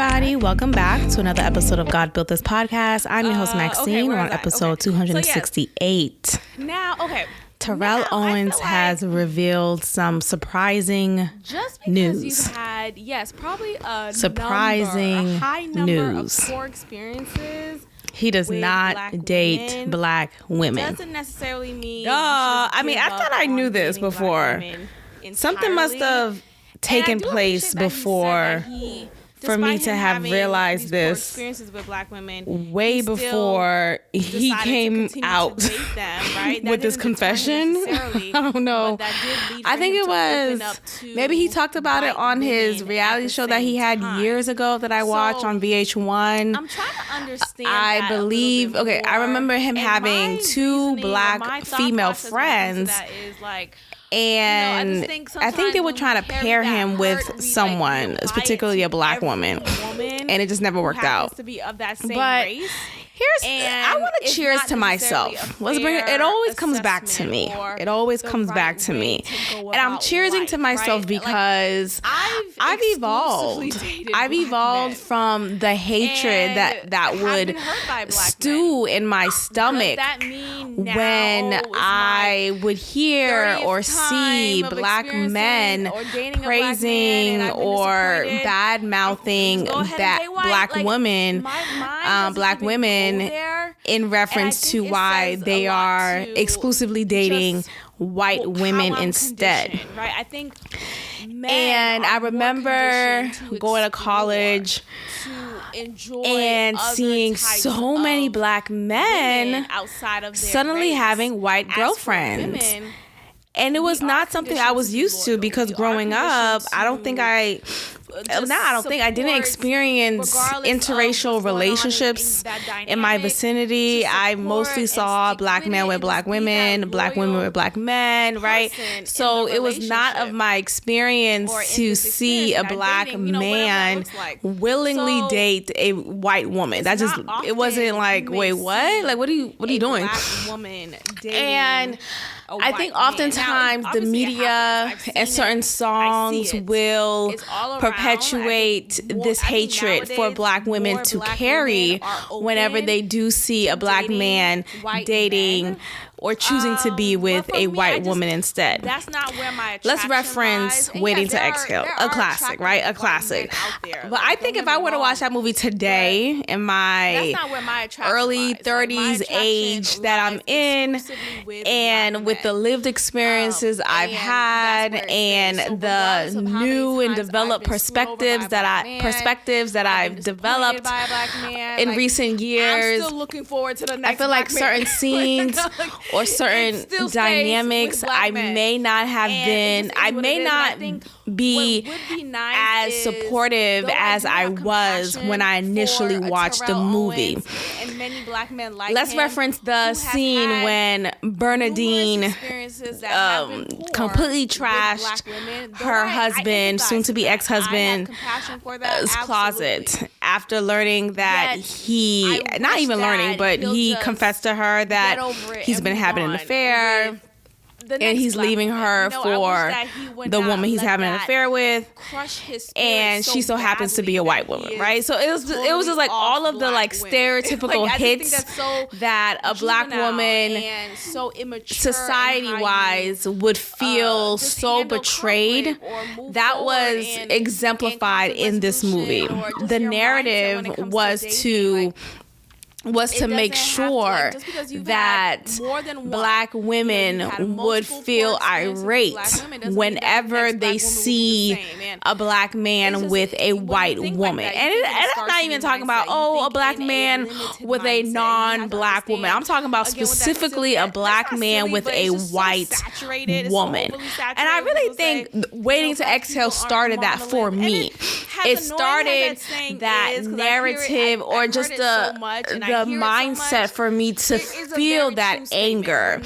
everybody. Welcome back to another episode of God Built This Podcast. I'm your host, Maxine. We're on episode 268. Terrell Owens has revealed some surprising just news. You've had, probably a high number news. Of core experiences. He does not date black women. Doesn't necessarily mean. I thought I knew this before. Something must have taken place before for me to have realized this experiences with black women way before he came out with this confession. I don't know. I think it was maybe he talked about it on his reality show that he had years ago that I watched on VH1. I'm trying to understand. I believe. Okay, I remember him having two black female friends. And I think they were trying to pair him with someone, particularly a black woman, and it just never worked out. But I want to cheers to myself. Let's bring it. It always comes back to me. It always comes back to me, and I'm cheersing to myself because I've evolved. I've evolved from the hatred that would stew in my stomach when I would hear or see black men praising or bad mouthing that black women in reference to why they are exclusively dating white women instead. Right? I think and I remember going to college and seeing so many black men suddenly having white girlfriends. And it was not something I was used to because growing up, I didn't experience interracial relationships in my vicinity. I mostly saw black men with black women with black men, right? So it was not of my experience to see a black man willingly date a white woman. That just, it wasn't like, wait, what? Like, what are you doing? And I think oftentimes the media and certain songs will perpetuate this hatred for black women to carry whenever they do see a black man dating or choosing to be with a white woman instead. That's not where my Let's reference Waiting to Exhale, a classic, right? A classic. But I think if I were to watch that movie today in my early 30s age that I'm in, and with the lived experiences I've had and the new and developed perspectives that I've developed in recent years, I'm still looking forward to the next. I feel like certain scenes or certain dynamics I may not be as supportive as I was when I initially watched the movie. Let's reference the scene when Bernadine completely trashed her husband, soon-to-be ex-husband's closet after learning that he confessed to her that he's been having an affair. And he's leaving her for the woman he's having an affair with, and she so happens to be a white woman, right? So it was just like all of the like stereotypical hits that a black woman, society-wise, would feel so betrayed. That was exemplified in this movie. The narrative was to make sure that black women would feel irate whenever they see a black man with a white woman. And I'm not even talking about, a black man with a non-black woman. I'm talking about specifically a black man with a white woman. And I really think Waiting to Exhale started that for me. It started that narrative or just the mindset for me to feel that anger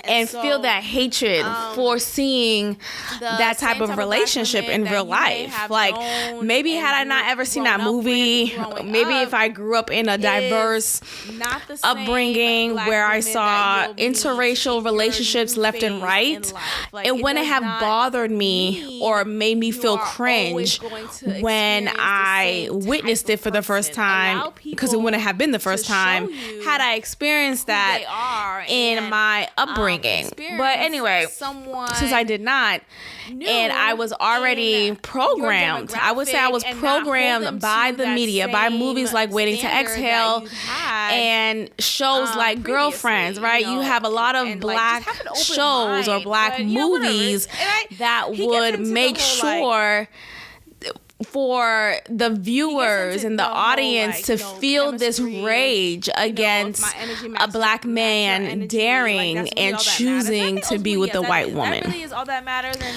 and feel that hatred for seeing that type of relationship relationship in real life. Like, maybe had I not ever seen that movie, maybe if I grew up in a diverse upbringing where I saw interracial relationships left and right, it wouldn't have bothered me or made me feel cringe when I witnessed it for the first time, because it wouldn't have been the first time had I experienced that in my upbringing. But anyway, since I did not, and I was already programmed, I would say I was programmed by the media, by movies like Waiting to Exhale and shows like Girlfriends, right? You have a lot of black shows or black movies that would make sure for the viewers and the audience to feel this rage against a black man daring and choosing to be with a white woman. That really is all that matters. And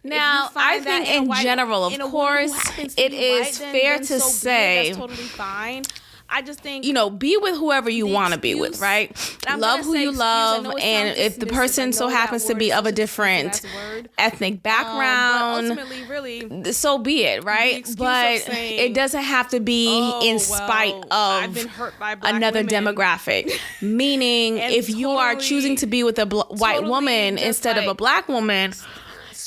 now, I think in general, of course, it is fair to say, that's totally fine. I just think, be with whoever you want to be with, right? Love who you love, and if the person so happens to be of a different ethnic background, ultimately, really, so be it, right? But it doesn't have to be in spite of I've been hurt by black another women. demographic. Meaning, if you are choosing to be with a white woman instead of a black woman,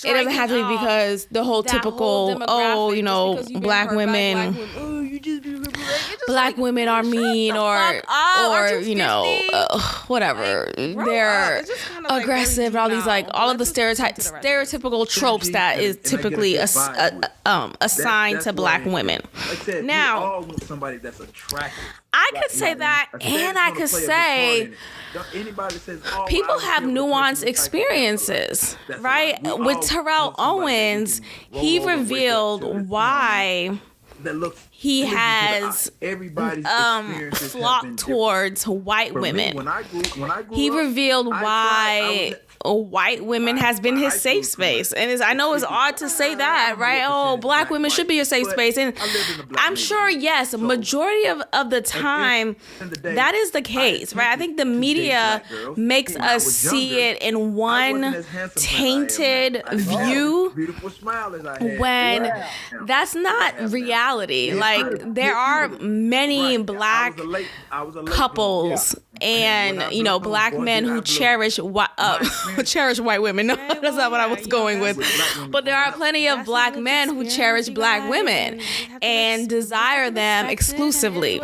it doesn't have to be because the whole typical, black women, black women are mean or whatever. They're aggressive and all these all of the stereotypical tropes that is typically assigned to black women. Now, somebody that's attractive. I could say that, and I could say people have nuanced experiences, right? With Terrell Owens, he reveled why he has flocked towards white women. He revealed why white women has been his safe space. And I know it's odd to say that, right? Oh, black women should be your safe space. And I'm sure, yes, majority of the time, that is the case, right? I think the media makes us see it in one tainted view when that's not reality. Like, there are many black couples and black men who cherish white women. No, that's not what I was going with. But there are plenty of black men who cherish black women and desire them exclusively.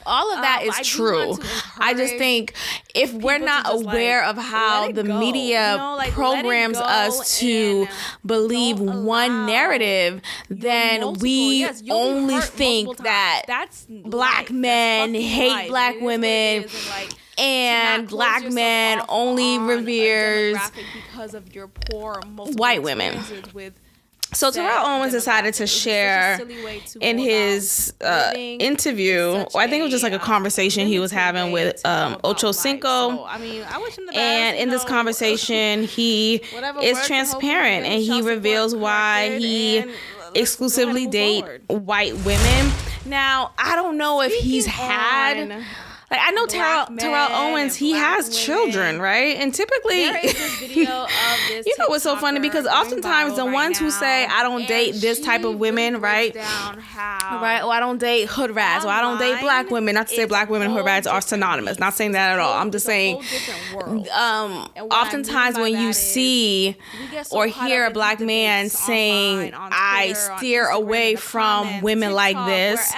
All of that is true. I just think if we're not aware of how the media programs us to believe one narrative, then we only think that black men hate black women and black men only reveres white women. So Terrell Owens decided to share in his interview, or I think it was just like a conversation he was having with Ocho Cinco. And in this conversation, he is transparent and he reveals why he exclusively date white women. Now, I don't know if he's had... Like, I know Terrell Owens, he has children, right? And typically, you know what's so funny? Because oftentimes the ones who say, I don't date this type of women, right? Right? Or I don't date hood rats, or I don't date black women. Not to say black women and hood rats are synonymous. Not saying that at all. I'm just saying, oftentimes when you see or hear a black man saying, I steer away from women like this,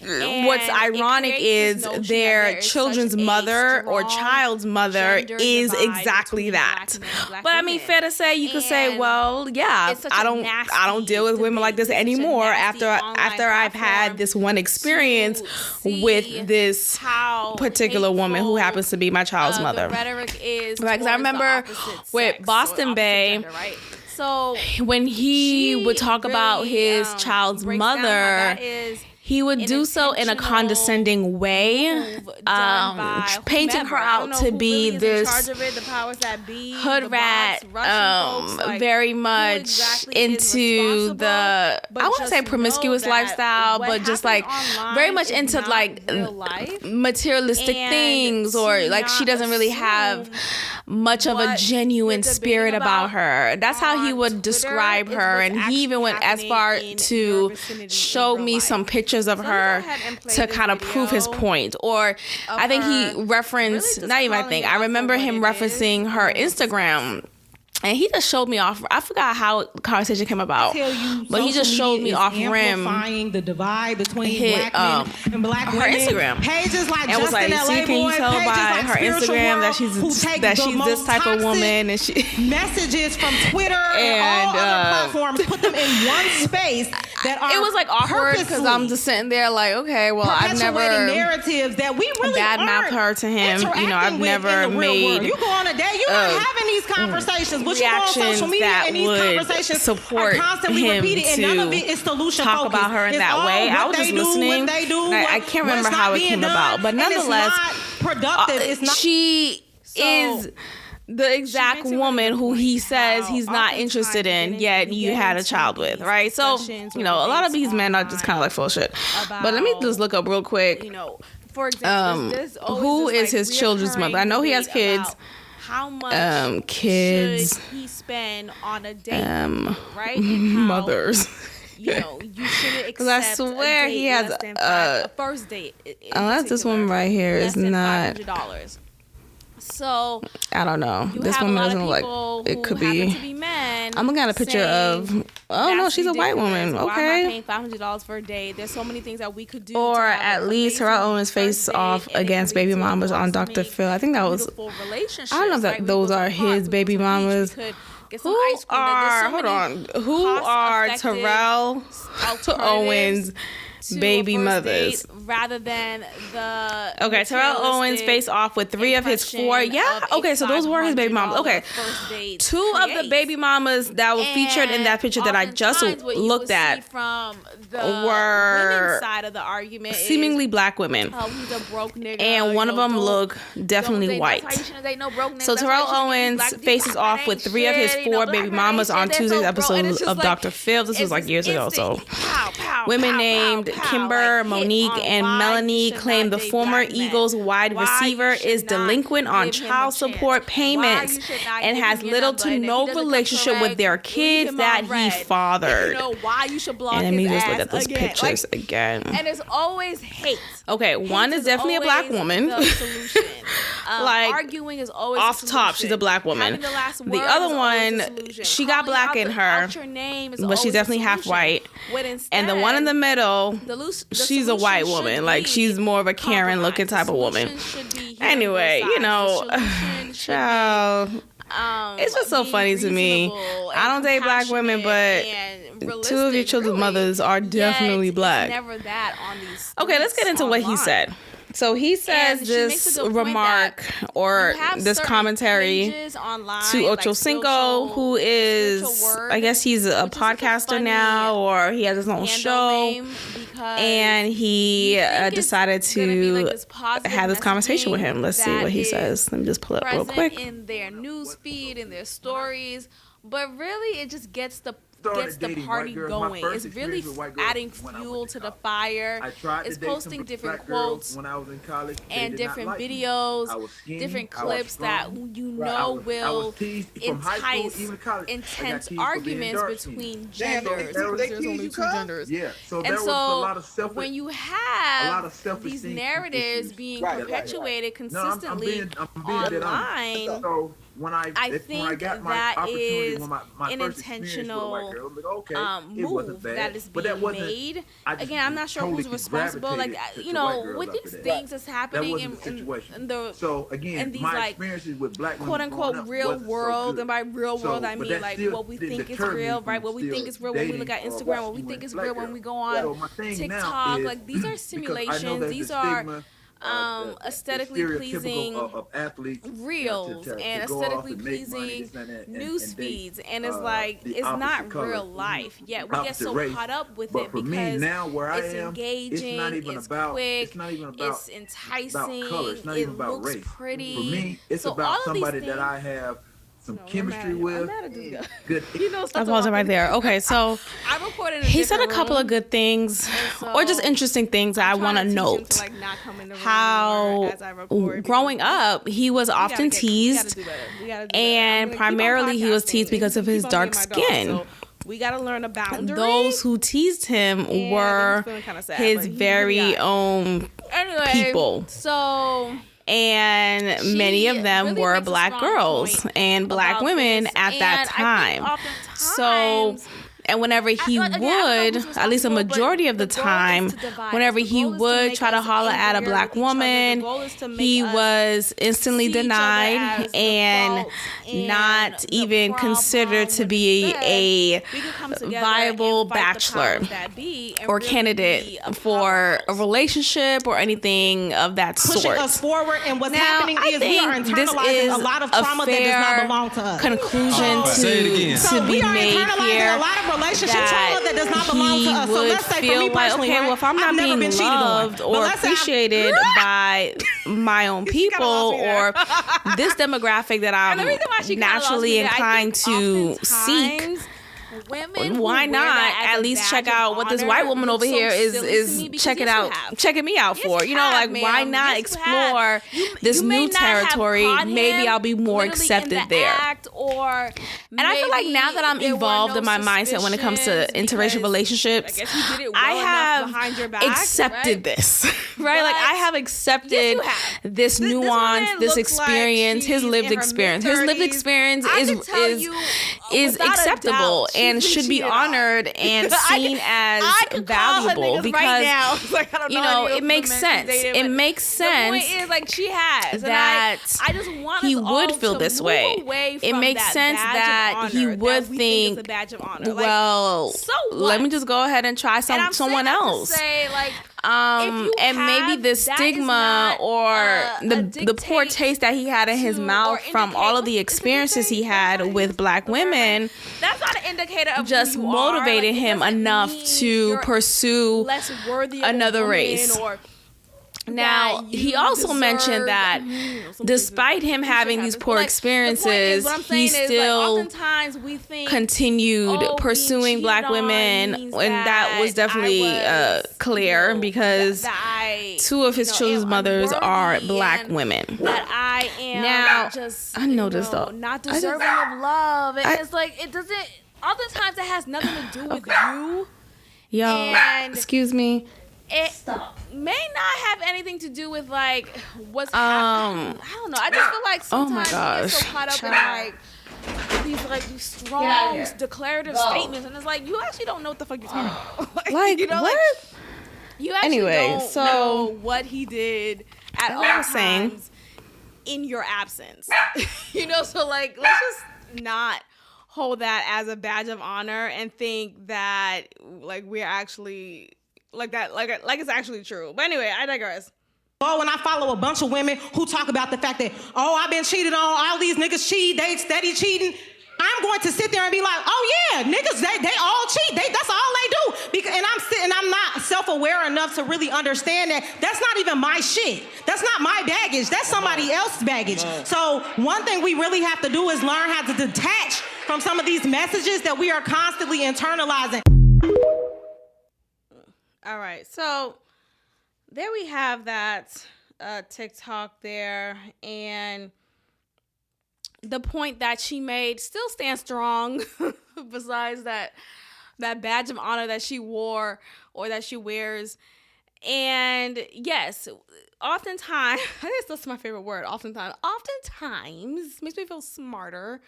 what's ironic is their children's mother or child's mother is exactly that. But I mean, fair to say, you could say, well, yeah, I don't deal with women like this anymore after I've had this one experience with this particular woman who happens to be my child's mother. Right? Because I remember with Boston Bay, so when he would talk about his child's mother, he would do so in a condescending way, painting her out to be this hood rat, very much into the, I wouldn't say promiscuous lifestyle, but just like very much into like materialistic things, or like she doesn't really have much of a genuine spirit about her. That's how he would describe her, and he even went as far to show me some pictures of her to kind of prove his point. Or I think he referenced, not even I think, I remember him referencing her Instagram. And he just showed me off. I forgot how the conversation came about, but he just showed me off rim the divide between black men and black women. Her Instagram Pages like and was like, Justin "See, can you tell by her Instagram that she's this type of woman?" And she messages from Twitter and all other platforms, put them in one space. That are it was like awkward because I'm just sitting there like, okay, well, I've never narratives that we really badmouthed her to him. You know, I've never made. You go on a date, you're not having these conversations. But you go on social media and these conversations support are constantly him repeated, and none of it is solution talk focused. about her in that way. I was just listening. I can't remember how it came about, but nonetheless, it's not productive. It's not. She is the exact woman who he says he's not interested in, yet you had a child with, right? So, you know, a lot of these men are just kind of like full shit. But let me just look up real quick. You know, for example, who is his children's mother? I know he has kids. How much kids should he spend on a date, right? And how, mothers. You know, you shouldn't accept. Because I swear a date he has a first date. Unless this woman right here is not $500. So I don't know. This woman doesn't look like it could be. I'm looking at a picture of. Oh no, she's a white woman. Okay. Why am I paying $500 for a date? There's so many things that we could do. Or at least Terrell Owens face off against baby mamas on Dr. Phil. I think that was. I don't know if that those are his baby mamas. Who are Terrell Owens' baby mothers? Rather than the Terrell Owens face off with 3 of his 4. Yeah, okay, so those were his baby mamas. Okay, 2 of the baby mamas that were featured in that picture that I just looked at from the were women's side of the argument seemingly black women. Oh, he's a broke nigga. And one of them look definitely white. So Terrell Owens faces off with 3 of his 4 baby mamas on Tuesday's episode of Dr. Phil. This was like years ago. So women named Kimber, Monique, and Melanie claim the former Eagles wide receiver is delinquent on child support payments and has little to no relationship with their kids that he fathered. You know why you should block and let me his just look ass at those again. pictures again. And it's always hate. Okay, one is definitely a black woman. The solution. Like arguing is always off top, she's a black woman. The other one, she got black in her, but she's definitely half white. And the one in the middle, she's a white woman. Like she's more of a Karen looking type of woman. Anyway, you know, child. It's just so funny to me. I don't date black women, but 2 of your children's mothers are definitely black. Okay, let's get into what he said. So he says this remark or this commentary to Ocho Cinco, who is, I guess he's a podcaster now, or he has his own show. And he decided to have this conversation with him. Let's see what he says. Let me just pull it up real quick. In their news feed, in their stories, but really it just gets the party going. It's really adding fuel to the fire. It's posting different quotes and different videos, different clips that you know will entice intense arguments between genders. There's only 2 genders. Yeah. So and so when you have these narratives being perpetuated consistently online, I think that is an intentional move that is being made. Again, I'm not sure who's responsible. Like, you know, with these things that's happening in these like quote unquote real world, and by real world I mean like what we think is real, right? What we think is real when we look at Instagram, what we think is real when we go on TikTok. Like these are simulations. These are aesthetically pleasing reels and aesthetically pleasing news feeds, and it's like it's not real life, yet we get so caught up with it because it's engaging, it's quick, it's enticing, it looks pretty. For me, it's about somebody that I have some chemistry with. Good. I paused it right there. Okay, so I reported. He said a couple of good things, or just interesting things that I want to note. How growing up, he was often teased, and primarily he was teased because of his dark skin. We got to learn a boundary. Those who teased him were his very own people. So, and many of them were black girls and black women at that time. So, and whenever he would, at least a majority of the time, whenever he would try to holler at a black woman, he was instantly denied and not even considered to be a viable bachelor or candidate for a relationship or anything of that sort. Pushing us forward, and what's happening is we are internalizing a lot of trauma that does not belong to us. Conclusion to be made here. A lot of relationship trauma that does not belong to us. So let's say for me personally, okay, well, if I'm not being loved or appreciated by my own people or this demographic that I'm naturally inclined to seek, why not at least check out what this white woman over here is checking me out for? You know, like, why not explore this new territory? Maybe I'll be more accepted there. And I feel like now that I'm evolved in my mindset when it comes to interracial relationships, I have accepted this, right? Like, I have accepted this nuance, this experience, his lived experience. His lived experience is acceptable and should be honored and seen as valuable because, you know, it makes sense. It makes sense. The point is, like, she has that I just want he would feel this way. It makes sense that he would think, well, so let me just go ahead and try someone else. And maybe the stigma or the poor taste that he had in his mouth from all of the experiences he had with black women, that's not an indicator of just motivated him enough to pursue another race. Now, he also mentioned that despite him having these poor experiences, he still continued pursuing black women, and that was definitely clear because two of his children's mothers are black women. That I am now, just, I noticed though, not deserving of love. And it's like, it doesn't, oftentimes it has nothing to do with you. Yo, excuse me. It may not have anything to do with, like, what's happening. I don't know. I just feel like sometimes we get so caught up in, like, these strong declarative statements, and it's like, you actually don't know what the fuck you're talking about. Like, you know, what? Like, you actually don't know what he did at all times in your absence. You know, so, like, let's just not hold that as a badge of honor and think that, like, we're actually... like that, like it's actually true. But anyway, I digress. Oh, and I follow a bunch of women who talk about the fact that, oh, I've been cheated on, all these niggas cheat, they steady cheating. I'm going to sit there and be like, oh yeah, niggas, they all cheat. That's all they do. And I'm not self-aware enough to really understand that that's not even my shit. That's not my baggage. That's somebody else's baggage. So one thing we really have to do is learn how to detach from some of these messages that we are constantly internalizing. All right, so there we have that TikTok there, and the point that she made still stands strong. Besides that badge of honor that she wore or that she wears, and yes, oftentimes, I think that's my favorite word. Oftentimes makes me feel smarter.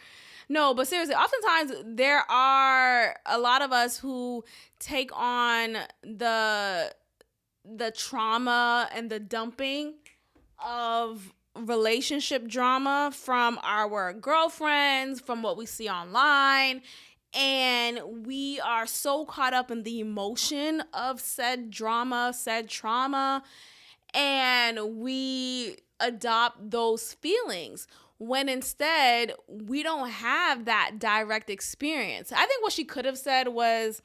No, but seriously, oftentimes there are a lot of us who take on the trauma and the dumping of relationship drama from our girlfriends, from what we see online, and we are so caught up in the emotion of said drama, said trauma, and we adopt those feelings, when instead we don't have that direct experience. I think what she could have said was,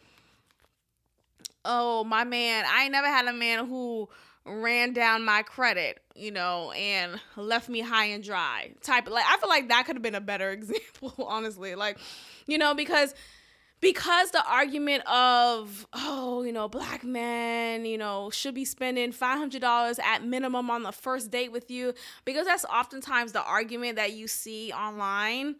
oh, my man, I ain't never had a man who ran down my credit, and left me high and dry. I feel like that could have been a better example, honestly. Like, because the argument of, black men, should be spending $500 at minimum on the first date with you, because that's oftentimes the argument that you see online.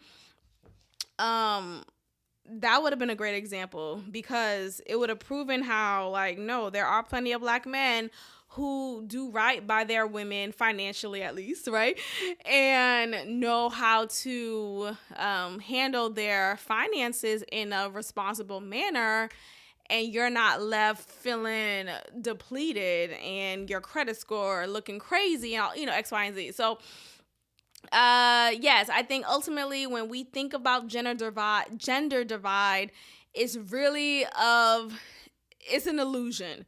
That would have been a great example, because it would have proven how, like, no, there are plenty of black men who do right by their women, financially at least, right? And know how to handle their finances in a responsible manner, and you're not left feeling depleted and your credit score looking crazy and X, Y, and Z. So yes, I think ultimately when we think about gender divide, it's an illusion.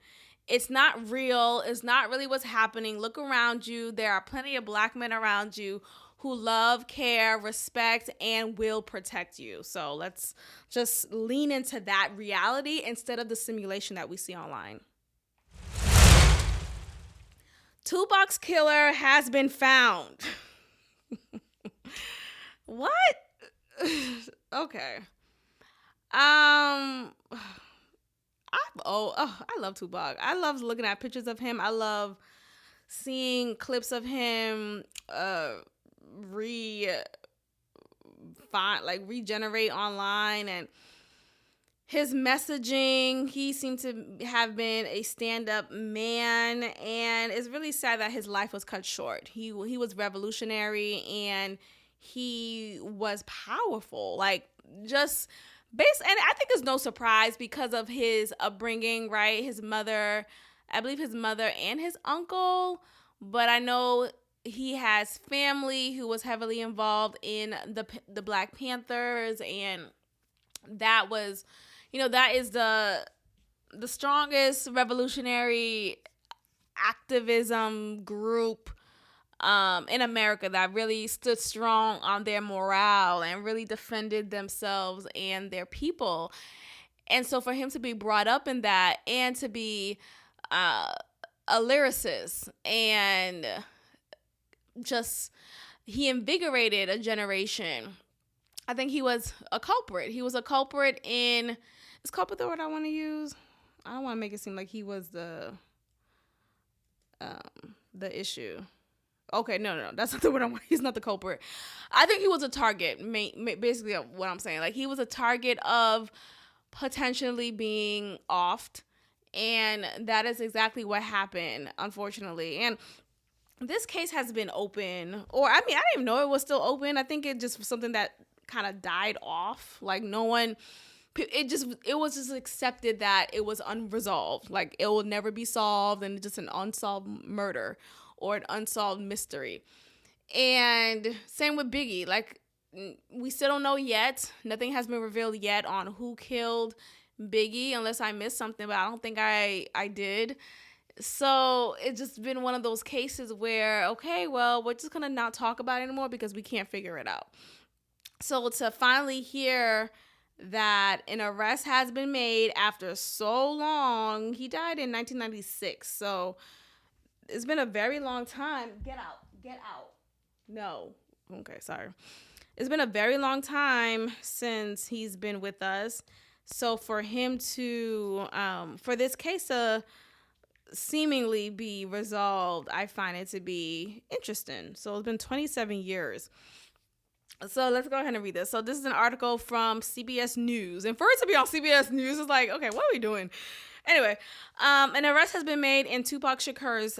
It's not real. It's not really what's happening. Look around you. There are plenty of black men around you who love, care, respect, and will protect you. So let's just lean into that reality instead of the simulation that we see online. Tupac's killer has been found. What? Okay. I love Tupac. I love looking at pictures of him. I love seeing clips of him regenerate online, and his messaging. He seemed to have been a stand-up man, and it's really sad that his life was cut short. He was revolutionary, and he was powerful. And I think it's no surprise because of his upbringing, right? His mother, I believe his mother and his uncle, but I know he has family who was heavily involved in the Black Panthers, and that was, that is the strongest revolutionary activism group in America that really stood strong on their morale and really defended themselves and their people. And so for him to be brought up in that, and to be a lyricist, and he invigorated a generation. I think he was a culprit. He was a culprit is culprit the word I want to use? I don't want to make it seem like he was the issue. Okay, no, that's not the word I want. He's not the culprit. I think he was a target, basically what I'm saying. Like, he was a target of potentially being offed, and that is exactly what happened, unfortunately. And this case has been open, I didn't even know it was still open. I think it just was something that kind of died off. Like, it was just accepted that it was unresolved. Like, it will never be solved, and it's just an unsolved murder or an unsolved mystery. And same with Biggie. Like, we still don't know yet. Nothing has been revealed yet on who killed Biggie, unless I missed something, but I don't think I did. So it's just been one of those cases where, okay, well, we're just gonna not talk about it anymore because we can't figure it out. So to finally hear that an arrest has been made after so long, he died in 1996. So it's been a very long time. Get out. No. Okay, sorry. It's been a very long time since he's been with us. So for him to, for this case to seemingly be resolved, I find it to be interesting. So it's been 27 years. So let's go ahead and read this. So this is an article from CBS News. And for it to be on CBS News, it's like, okay, what are we doing? Anyway, an arrest has been made in Tupac Shakur's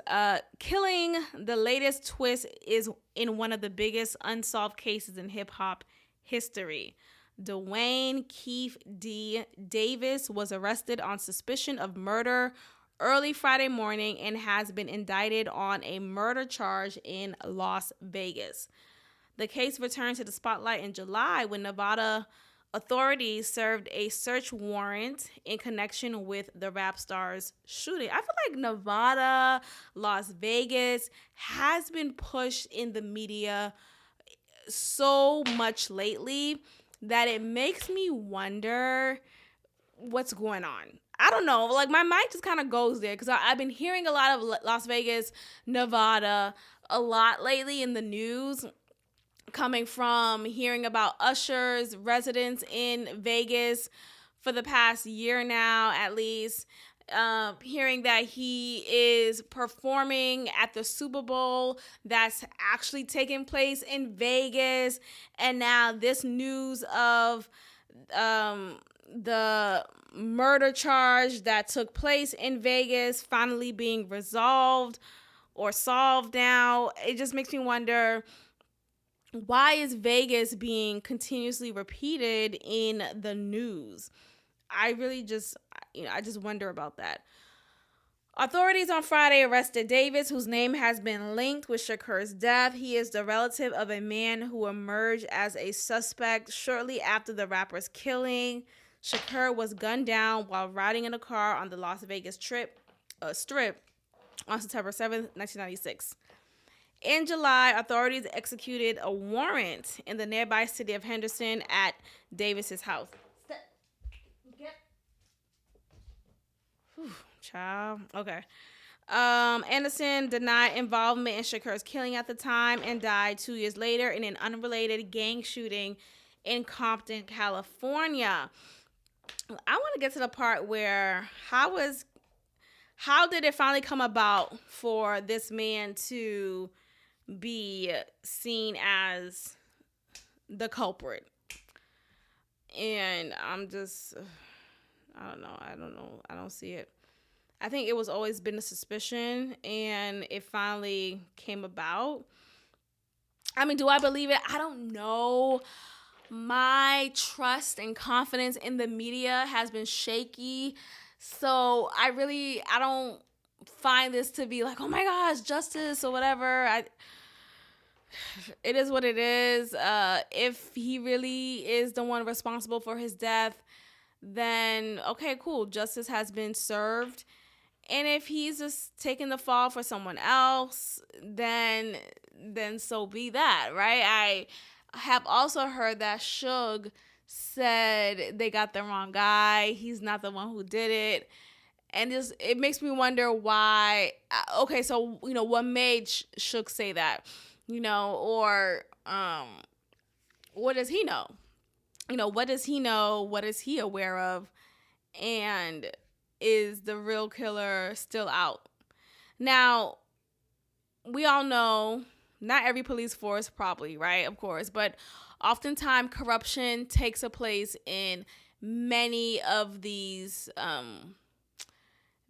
killing. The latest twist is in one of the biggest unsolved cases in hip-hop history. Dwayne Keith D. Davis was arrested on suspicion of murder early Friday morning and has been indicted on a murder charge in Las Vegas. The case returned to the spotlight in July when Nevada authorities served a search warrant in connection with the rap star's shooting. I feel like Nevada, Las Vegas has been pushed in the media so much lately that it makes me wonder what's going on. I don't know. Like, my mind just kind of goes there because I've been hearing a lot of Las Vegas, Nevada, a lot lately in the news, coming from hearing about Usher's residence in Vegas for the past year now, at least. Hearing that he is performing at the Super Bowl that's actually taking place in Vegas. And now this news of the murder charge that took place in Vegas finally being resolved or solved now. It just makes me wonder, why is Vegas being continuously repeated in the news? I really just, I just wonder about that. Authorities on Friday arrested Davis, whose name has been linked with Shakur's death. He is the relative of a man who emerged as a suspect shortly after the rapper's killing. Shakur was gunned down while riding in a car on the Las Vegas Strip on September 7th, 1996. In July, authorities executed a warrant in the nearby city of Henderson at Davis's house. Child. Okay. Anderson denied involvement in Shakur's killing at the time and died 2 years later in an unrelated gang shooting in Compton, California. I want to get to the part where how did it finally come about for this man to be seen as the culprit? And I'm just, I don't know. I don't see it. I think it was always been a suspicion, and it finally came about. I mean, do I believe it? I don't know. My trust and confidence in the media has been shaky. So I don't find this to be like, oh my gosh, justice or whatever. It is what it is. If he really is the one responsible for his death, then okay, cool. Justice has been served. And if he's just taking the fall for someone else, then so be that, right? I have also heard that Suge said they got the wrong guy. He's not the one who did it. And it makes me wonder why. Okay, so, what made Suge say that? Or what does he know? What does he know? What is he aware of? And is the real killer still out? Now, we all know not every police force probably, right? Of course. But oftentimes corruption takes a place in many of these,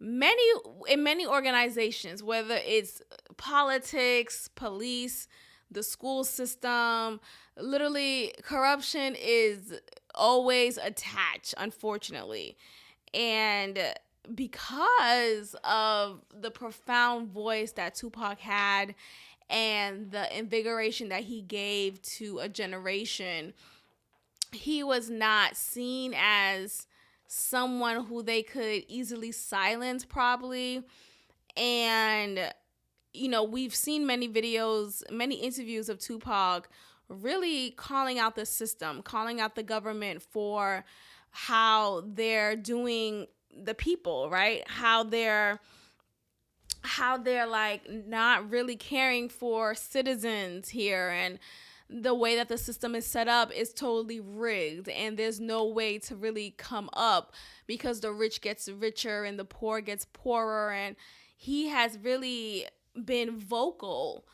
many organizations, whether it's politics, police, the school system. Literally, corruption is always attached, unfortunately. And because of the profound voice that Tupac had and the invigoration that he gave to a generation, he was not seen as someone who they could easily silence, probably. And, we've seen many videos, many interviews of Tupac really calling out the system, calling out the government for how they're doing the people, right? How they're like not really caring for citizens here, and the way that the system is set up is totally rigged, and there's no way to really come up because the rich gets richer and the poor gets poorer. And he has really been vocal.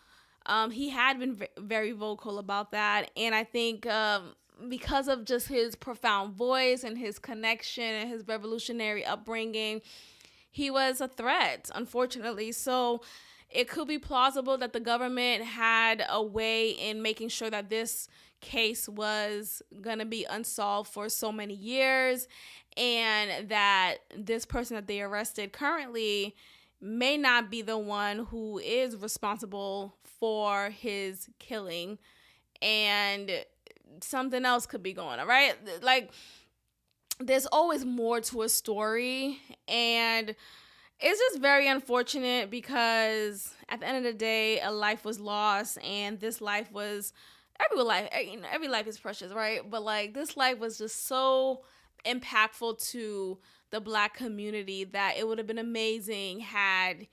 He had been very vocal about that, and I think because of just his profound voice and his connection and his revolutionary upbringing, he was a threat, unfortunately. So it could be plausible that the government had a way in making sure that this case was going to be unsolved for so many years, and that this person that they arrested currently may not be the one who is responsible for his killing, and something else could be going on, right? Like, there's always more to a story, and it's just very unfortunate because at the end of the day, a life was lost, and this life was, every life is precious, right? But like, this life was just so impactful to the Black community that it would have been amazing had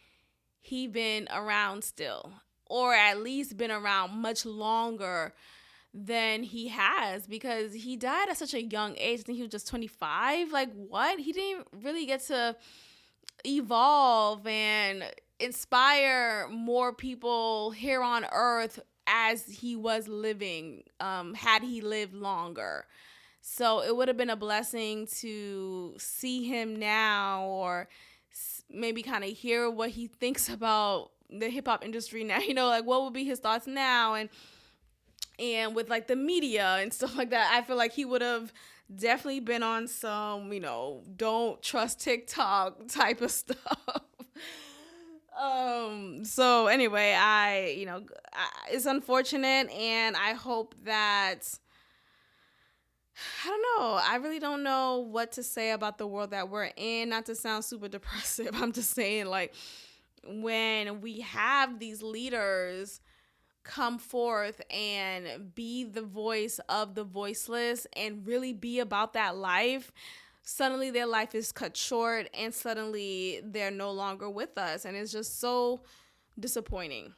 he been around still, or at least been around much longer than he has, because he died at such a young age. I think he was just 25. Like, what? He didn't really get to evolve and inspire more people here on earth as he was living, had he lived longer. So it would have been a blessing to see him now, or maybe kind of hear what he thinks about the hip hop industry now, you know, like what would be his thoughts now, and with like the media and stuff like that. I feel like he would have definitely been on some, you know, don't trust TikTok type of stuff. So anyway, it's unfortunate, and I hope that, I don't know, I really don't know what to say about the world that we're in, not to sound super depressive. I'm just saying, like, when we have these leaders come forth and be the voice of the voiceless and really be about that life, suddenly their life is cut short and suddenly they're no longer with us. And it's just so disappointing.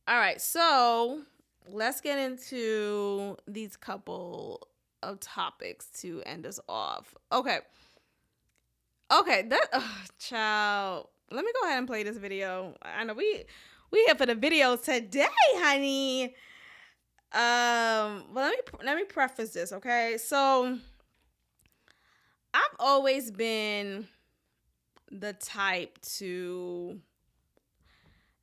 All right, so let's get into these couple of topics to end us off. Okay, child. Let me go ahead and play this video. I know we here for the videos today, honey. But let me preface this, okay? So I've always been the type to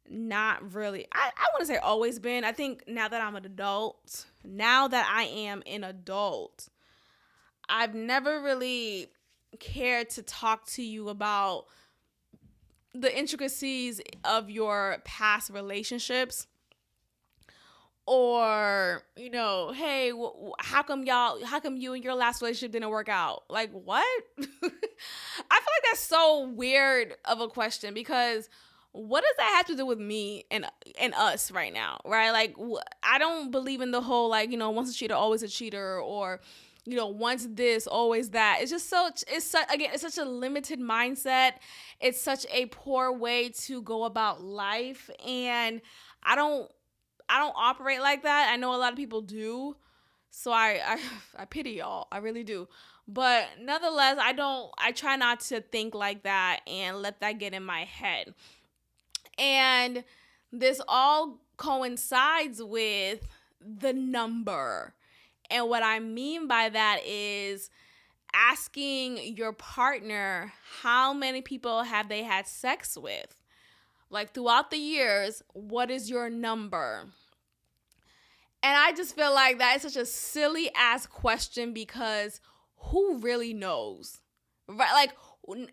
not really, I want to say always been. I think now that I'm an adult, now that I am an adult, I've never really cared to talk to you about the intricacies of your past relationships, or, you know, hey, how come you and your last relationship didn't work out? Like, what? I feel like that's so weird of a question, because what does that have to do with me and us right now, right? Like, I don't believe in the whole, like, you know, once a cheater, always a cheater, or, you know, once this, always that. It's just it's such a limited mindset. It's such a poor way to go about life, and I don't operate like that. I know a lot of people do, so I pity y'all. I really do. But nonetheless, I try not to think like that and let that get in my head. And this all coincides with the number. And what I mean by that is asking your partner how many people have they had sex with. Like, throughout the years, what is your number? And I just feel like that is such a silly ass question, because who really knows? Right? Like, who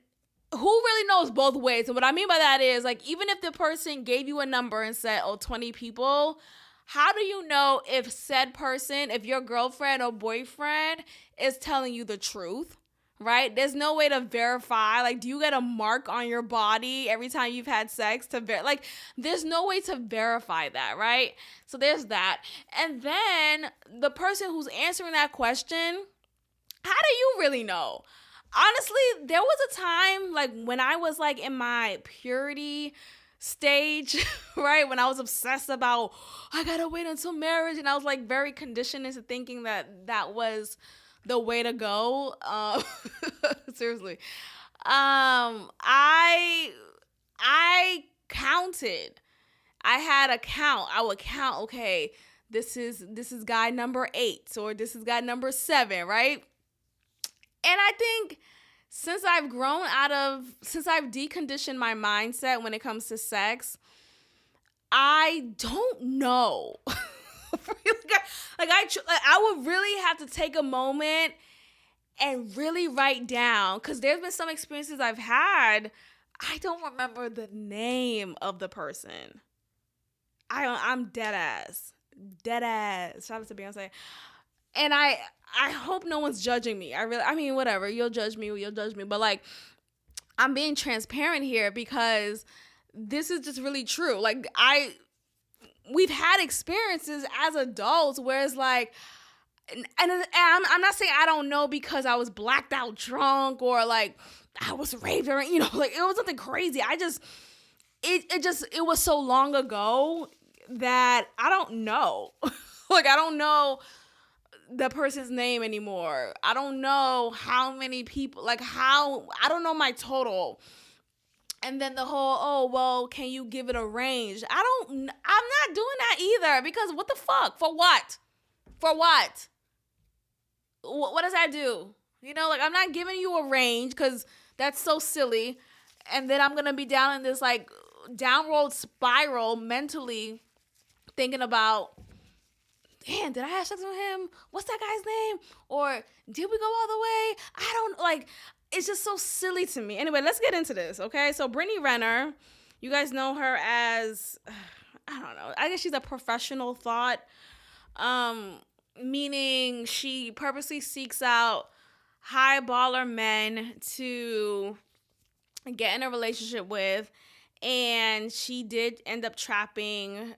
really knows both ways? And what I mean by that is, like, even if the person gave you a number and said, 20 people, how do you know if said person, if your girlfriend or boyfriend is telling you the truth, right? There's no way to verify. Like, do you get a mark on your body every time you've had sex to like, there's no way to verify that, right? So there's that. And then the person who's answering that question, how do you really know? Honestly, there was a time, like, when I was, like, in my purity stage, right, when I was obsessed about, I gotta wait until marriage, and I was, like, very conditioned into thinking that was the way to go. Seriously. I counted. I had a count. I would count, okay, this is guy number 8, or this is guy number 7, right? And I think since I've deconditioned my mindset when it comes to sex, I don't know. I would really have to take a moment and really write down, because there's been some experiences I've had, I don't remember the name of the person. I'm dead ass. Shout out to Beyonce. And I hope no one's judging me. I mean, whatever. You'll judge me. But, like, I'm being transparent here, because this is just really true. Like, we've had experiences as adults where it's like, and I'm not saying I don't know because I was blacked out drunk or like I was raped or, you know, like it was something crazy. It was so long ago that I don't know. Like, I don't know the person's name anymore. I don't know how many people, I don't know my total. And then the whole, oh, well, can you give it a range? I'm not doing that either, because what the fuck? For what? For what? What does that do? You know, like, I'm not giving you a range because that's so silly. And then I'm going to be down in this, like, downward spiral mentally thinking about, damn, did I have sex with him? What's that guy's name? Or did we go all the way? I don't, like, it's just so silly to me. Anyway, let's get into this, okay? So Brittany Renner, you guys know her as, I don't know, I guess she's a professional thought, meaning she purposely seeks out high baller men to get in a relationship with, and she did end up trapping,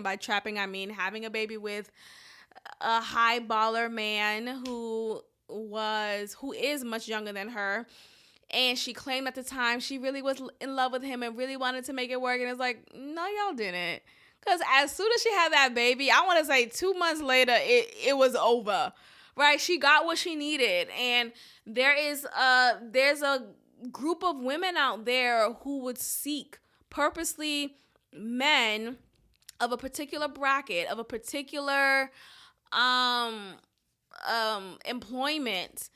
by trapping I mean having a baby with a high baller man who is much younger than her, and she claimed at the time she really was in love with him and really wanted to make it work, and it's like, no, y'all didn't, because as soon as she had that baby, I want to say 2 months later, it was over, right? She got what she needed, and there's a group of women out there who would seek purposely men of a particular bracket, of a particular employment,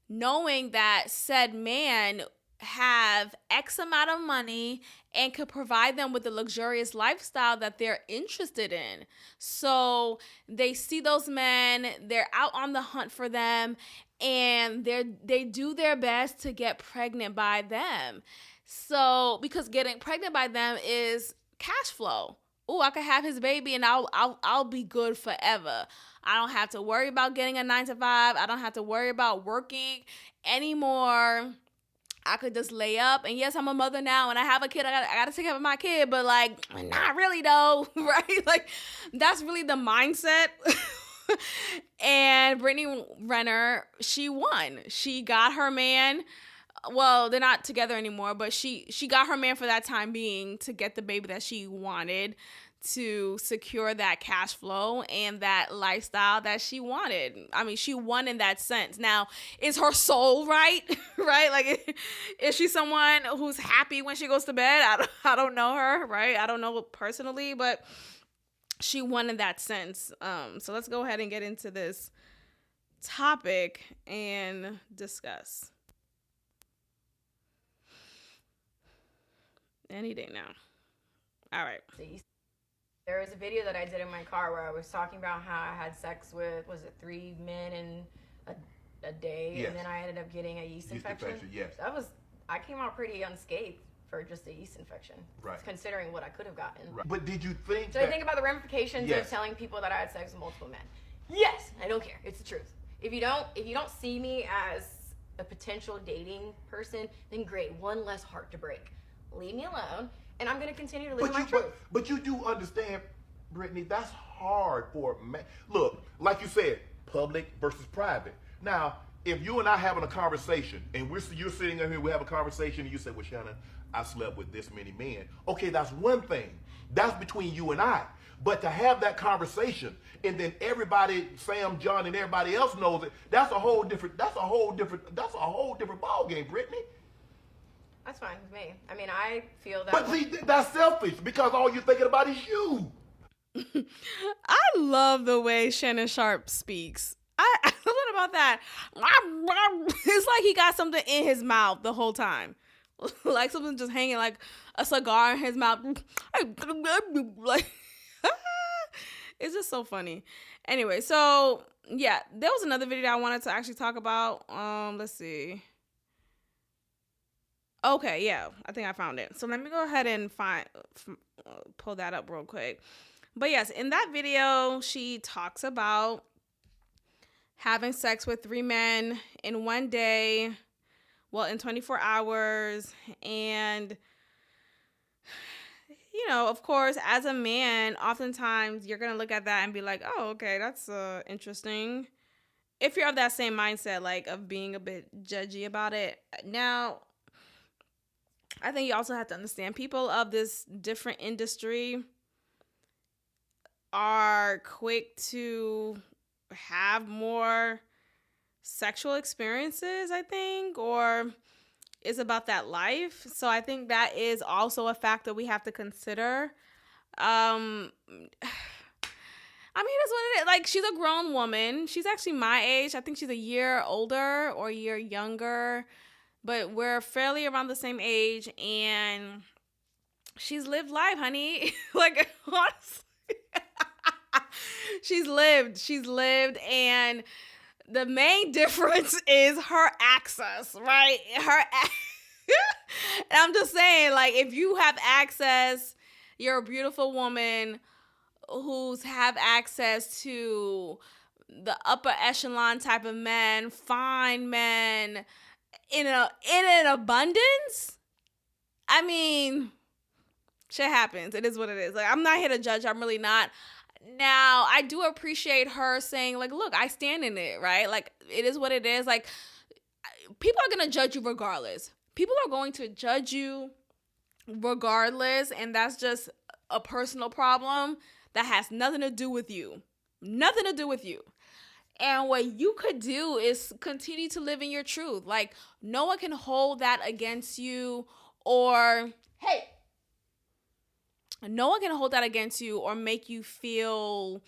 knowing that said man have X amount of money and could provide them with the luxurious lifestyle that they're interested in. So they see those men, they're out on the hunt for them, and they do their best to get pregnant by them. So because getting pregnant by them is cash flow. Oh, I could have his baby and I'll be good forever. I don't have to worry about getting a 9 to 5. I don't have to worry about working anymore. I could just lay up, and yes, I'm a mother now and I have a kid. I got to take care of my kid, but like, not really though, right? Like, that's really the mindset. And Brittany Renner, she won. She got her man. Well, they're not together anymore, but she got her man for that time being to get the baby that she wanted, to secure that cash flow and that lifestyle that she wanted. I mean, she won in that sense. Now, is her soul right? Right? Like, is she someone who's happy when she goes to bed? I don't know her, right? I don't know personally, but she won in that sense. So let's go ahead and get into this topic and discuss. Any day now. All right. There was a video that I did in my car where I was talking about how I had sex with, was it 3 men in a day? Yes. And then I ended up getting a yeast infection. Yes. I came out pretty unscathed for just a yeast infection. Right. Considering what I could have gotten. Right. But did you think I think about the ramifications of telling people that I had sex with multiple men. Yes, I don't care. It's the truth. If you don't see me as a potential dating person, then great. One less heart to break. Leave me alone, and I'm going to continue to live my truth. But you do understand, Brittany, that's hard for a man. Look, like you said, public versus private. Now, if you and I having a conversation, and you're sitting here, we have a conversation, and you say, well, Shannon, I slept with this many men. Okay, that's one thing. That's between you and I. But to have that conversation, and then everybody, Sam, John, and everybody else knows it, that's a whole different ball game, Brittany. That's fine with me. I mean, I feel that. But see, that's selfish because all you're thinking about is you. I love the way Shannon Sharpe speaks. I don't know about that. It's like he got something in his mouth the whole time. Like something just hanging, like a cigar in his mouth. Like, it's just so funny. Anyway, so yeah, there was another video I wanted to actually talk about. Let's see. Okay, yeah, I think I found it. So let me go ahead and pull that up real quick. But yes, in that video, she talks about having sex with 3 men in one day, well, in 24 hours. And of course, as a man, oftentimes you're going to look at that and be like, oh, okay, that's interesting. If you're of that same mindset, like, of being a bit judgy about it. Now, I think you also have to understand people of this different industry are quick to have more sexual experiences, I think, or is about that life. So I think that is also a factor we have to consider. I mean, that's what it is. Like, she's a grown woman. She's actually my age. I think she's a year older or a year younger. But we're fairly around the same age. And she's lived life, honey. Like, honestly. She's lived. And the main difference is her access, right? And I'm just saying, like, if you have access, you're a beautiful woman who's have access to the upper echelon type of men, fine men, in an abundance. I mean, shit happens. It is what it is. Like, I'm not here to judge. I'm really not. Now, I do appreciate her saying, like, look, I stand in it, right? Like, it is what it is. Like, people are going to judge you regardless. People are going to judge you regardless, and that's just a personal problem that has nothing to do with you. Nothing to do with you. And what you could do is continue to live in your truth. Like, no one can hold that against you, or, hey, no one can hold that against you or make you feel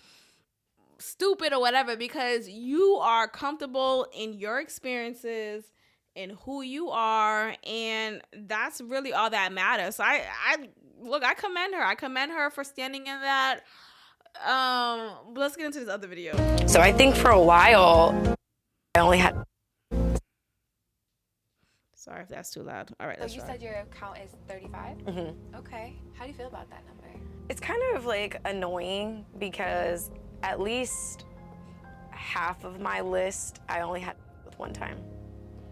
stupid or whatever, because you are comfortable in your experiences and who you are, and that's really all that matters. So I commend her. I commend her for standing in that. Let's get into this other video. So I think for a while, I only had. Sorry if that's too loud. All right. So you said your count is 35? Mm-hmm. Okay. How do you feel about that number? It's kind of like annoying because at least half of my list I only had with one time.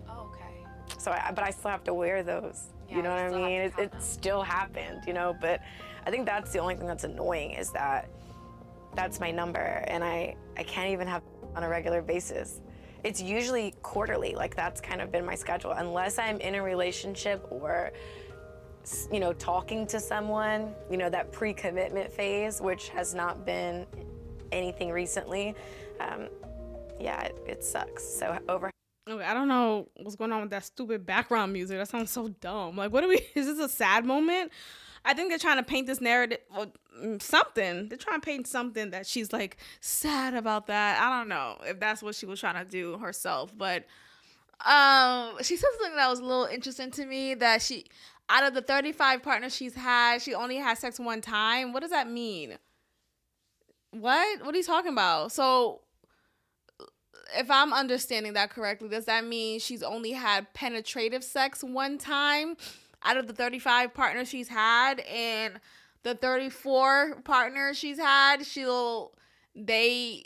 Oh, okay. So, but I still have to wear those. Yeah, you know what I mean? It still happened, but I think that's the only thing that's annoying is that that's my number, and I can't even have on a regular basis. It's usually quarterly, like that's kind of been my schedule, unless I'm in a relationship or, talking to someone, that pre-commitment phase, which has not been anything recently. It sucks. So over. Okay, I don't know what's going on with that stupid background music. That sounds so dumb. Like, is this a sad moment? I think they're trying to paint this narrative or something. They're trying to paint something that she's like sad about that. I don't know if that's what she was trying to do herself, but she said something that was a little interesting to me, that she, out of the 35 partners she's had, she only had sex one time. What does that mean? What are you talking about? So if I'm understanding that correctly, does that mean she's only had penetrative sex one time out of the 35 partners she's had, and the 34 partners she's had, they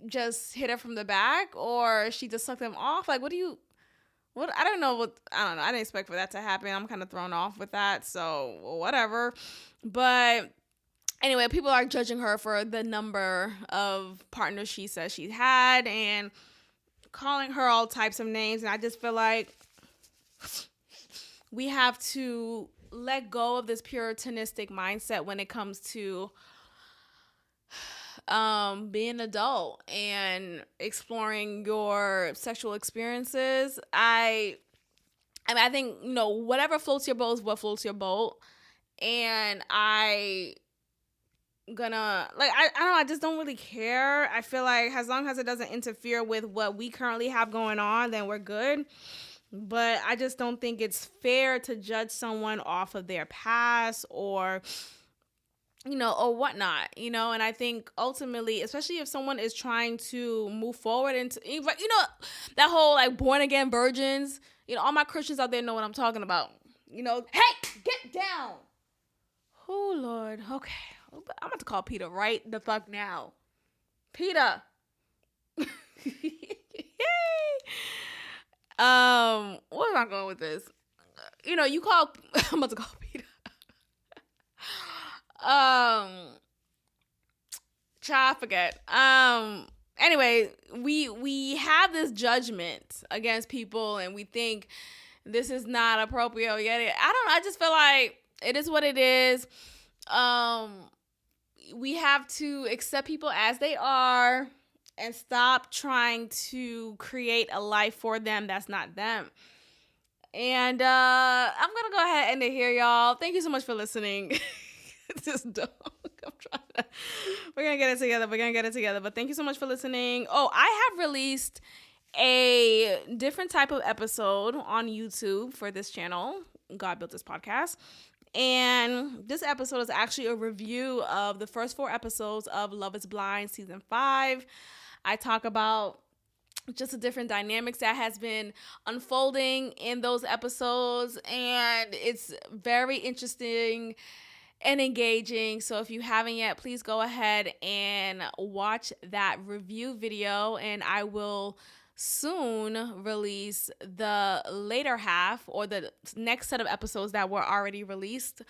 just hit her from the back, or she just sucked them off? Like, I don't know. I didn't expect for that to happen. I'm kind of thrown off with that, so whatever. But anyway, people are judging her for the number of partners she says she's had and calling her all types of names, and I just feel like we have to let go of this puritanistic mindset when it comes to being an adult and exploring your sexual experiences. I think, whatever floats your boat is what floats your boat. And I don't know, I just don't really care. I feel like as long as it doesn't interfere with what we currently have going on, then we're good. But I just don't think it's fair to judge someone off of their past or whatnot, and I think ultimately, especially if someone is trying to move forward into, that whole like born again virgins, all my Christians out there know what I'm talking about, hey, get down. Oh, Lord. Okay. I'm about to call Peter right the fuck now. Peter. Where am I going with this? I'm about to call Peter. I forget. Anyway, we have this judgment against people, and we think this is not appropriate. I don't know. I just feel like it is what it is. We have to accept people as they are and stop trying to create a life for them that's not them. And I'm gonna go ahead and end it here, y'all. Thank you so much for listening. This dog. We're gonna get it together. But thank you so much for listening. Oh, I have released a different type of episode on YouTube for this channel, God Built This Podcast. And this episode is actually a review of the first 4 episodes of Love is Blind Season 5. I talk about just the different dynamics that has been unfolding in those episodes. And it's very interesting and engaging. So if you haven't yet, please go ahead and watch that review video, and I will soon release the later half or the next set of episodes that were already released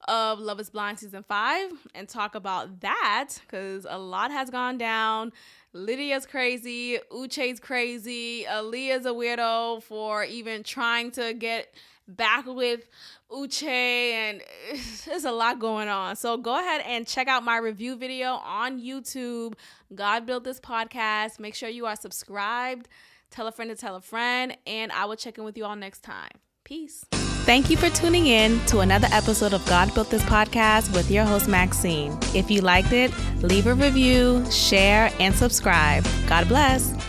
of Love is Blind Season 5 and talk about that, because a lot has gone down. Lydia's crazy, Uche's crazy, Aaliyah's a weirdo for even trying to get back with Uche, and there's a lot going on. So go ahead and check out my review video on YouTube, God Built This Podcast. Make sure you are subscribed, tell a friend to tell a friend, and I will check in with you all next time. Peace. Thank you for tuning in to another episode of God Built This Podcast with your host, Maxine. If you liked it, leave a review, share, and subscribe. God bless.